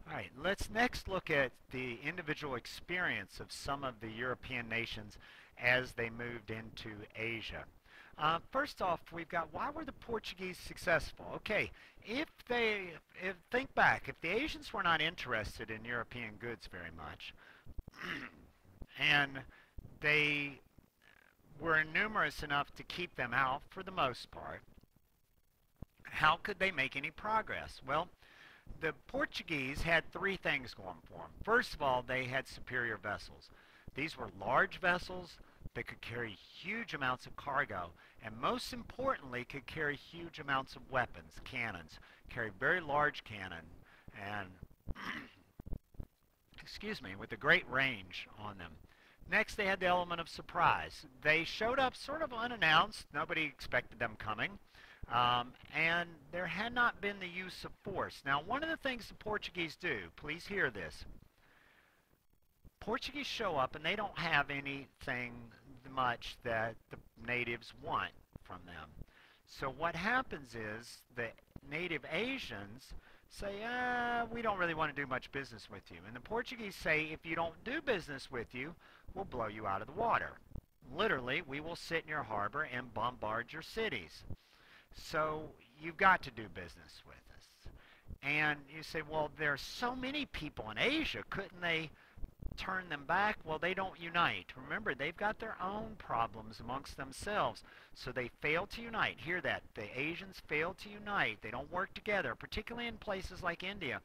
All right, let's next look at the individual experience of some of the European nations as they moved into Asia. First off, we've got why were the Portuguese successful? Okay, think back, if the Asians were not interested in European goods very much, and they were numerous enough to keep them out for the most part, how could they make any progress? Well, the Portuguese had three things going for them. First of all, they had superior vessels. These were large vessels that could carry huge amounts of cargo, and most importantly, could carry huge amounts of weapons, cannons, carry very large cannon, and excuse me, with a great range on them. Next, they had the element of surprise. They showed up sort of unannounced. Nobody expected them coming. And there had not been the use of force. Now, one of the things the Portuguese do, please hear this. Portuguese show up and they don't have anything much that the natives want from them. So what happens is the native Asians say, we don't really want to do much business with you. And the Portuguese say, if you don't do business with you, we'll blow you out of the water. Literally, we will sit in your harbor and bombard your cities. So you've got to do business with us. And you say, well, there's so many people in Asia. Couldn't they turn them back? Well, they don't unite. Remember, they've got their own problems amongst themselves. So they fail to unite. Hear that. The Asians fail to unite. They don't work together, particularly in places like India,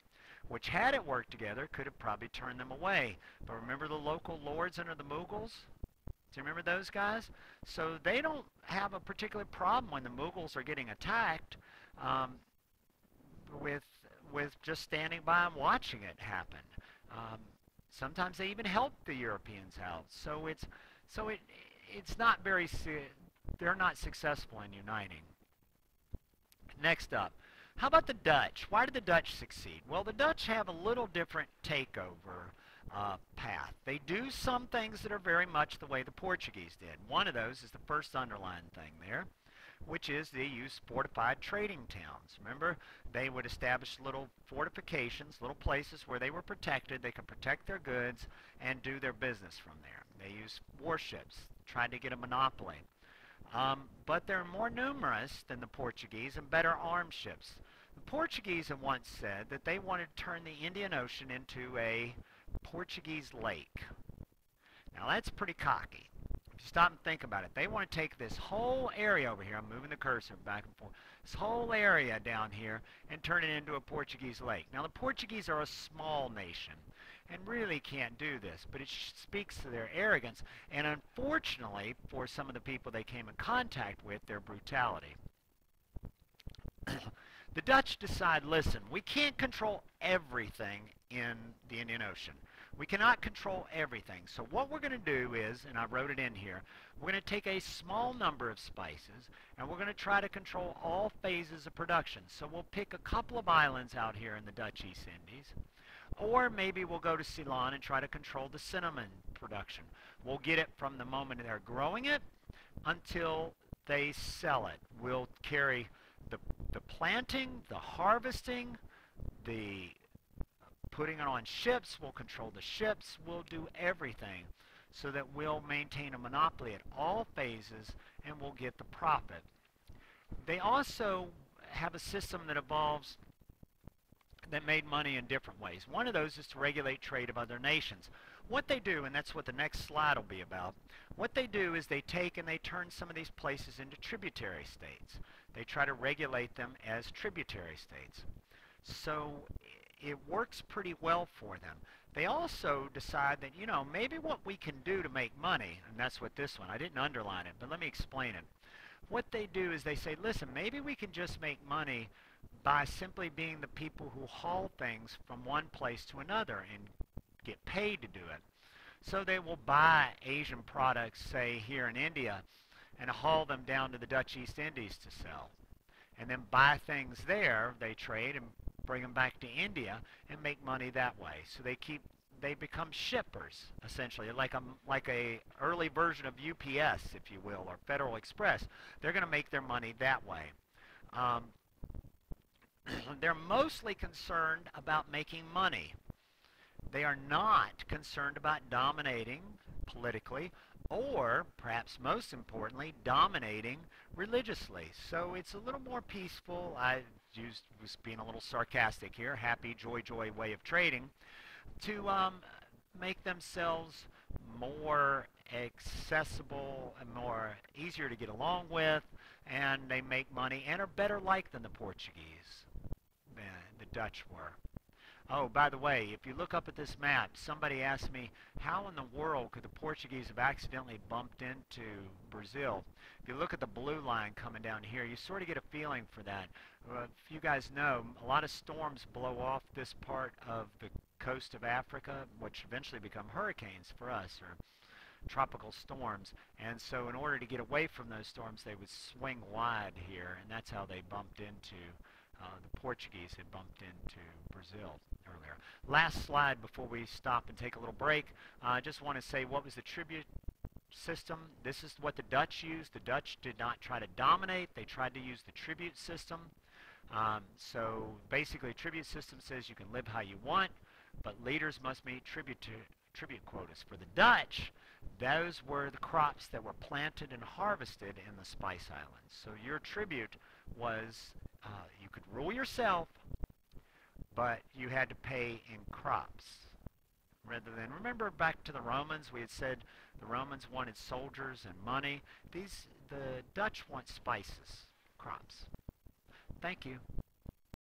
which had it worked together, could have probably turned them away. But remember the local lords under the Mughals? Do you remember those guys? So they don't have a particular problem when the Mughals are getting attacked with just standing by and watching it happen. Sometimes they even help the Europeans out. So it's not very they're not successful in uniting. Next up, how about the Dutch? Why did the Dutch succeed? Well, the Dutch have a little different takeover path. They do some things that are very much the way the Portuguese did. One of those is the first underlined thing there, which is they use fortified trading towns. Remember, they would establish little fortifications, little places where they were protected. They could protect their goods and do their business from there. They used warships, tried to get a monopoly. But they're more numerous than the Portuguese and better armed ships. The Portuguese have once said that they wanted to turn the Indian Ocean into a Portuguese lake. Now that's pretty cocky. If you stop and think about it, they want to take this whole area over here, I'm moving the cursor back and forth, this whole area down here and turn it into a Portuguese lake. Now the Portuguese are a small nation and really can't do this, but it speaks to their arrogance and unfortunately for some of the people they came in contact with, their brutality. The Dutch decide, listen, we can't control everything in the Indian Ocean. We cannot control everything. So what we're going to do is, and I wrote it in here, we're going to take a small number of spices and we're going to try to control all phases of production. So we'll pick a couple of islands out here in the Dutch East Indies. Or maybe we'll go to Ceylon and try to control the cinnamon production. We'll get it from the moment they're growing it until they sell it. We'll carry the planting, the harvesting, the putting it on ships. We'll control the ships. We'll do everything so that we'll maintain a monopoly at all phases and we'll get the profit. They also have a system that evolves that made money in different ways. One of those is to regulate trade of other nations. What they do, and that's what the next slide will be about, what they do is they take and they turn some of these places into tributary states. They try to regulate them as tributary states. So it works pretty well for them. They also decide that, you know, maybe what we can do to make money, and that's what this one, I didn't underline it, but let me explain it. What they do is they say, listen, maybe we can just make money by simply being the people who haul things from one place to another and get paid to do it. So they will buy Asian products, say here in India, and haul them down to the Dutch East Indies to sell. And then buy things there, they trade and bring them back to India and make money that way. So they become shippers, essentially, like a early version of UPS, if you will, or Federal Express. They're going to make their money that way. they're mostly concerned about making money. They are not concerned about dominating politically or, perhaps most importantly, dominating religiously. So it's a little more peaceful. Was being a little sarcastic here, happy, joy, joy way of trading, to make themselves more accessible and more easier to get along with, and they make money and are better liked than the Portuguese, than the Dutch were. Oh, by the way, if you look up at this map, somebody asked me, how in the world could the Portuguese have accidentally bumped into Brazil? If you look at the blue line coming down here, you sort of get a feeling for that. If you guys know, a lot of storms blow off this part of the coast of Africa, which eventually become hurricanes for us, or tropical storms. And so in order to get away from those storms, they would swing wide here, and that's how they bumped into the Portuguese had bumped into Brazil earlier. Last slide before we stop and take a little break. I just want to say, what was the tribute system? This is what the Dutch used. The Dutch did not try to dominate. They tried to use the tribute system. So basically, tribute system says you can live how you want, but leaders must meet tribute quotas. For the Dutch, those were the crops that were planted and harvested in the Spice Islands. So your tribute was, you could rule yourself, but you had to pay in crops. Rather than, remember back to the Romans, we had said the Romans wanted soldiers and money. The Dutch want spices, crops. Thank you.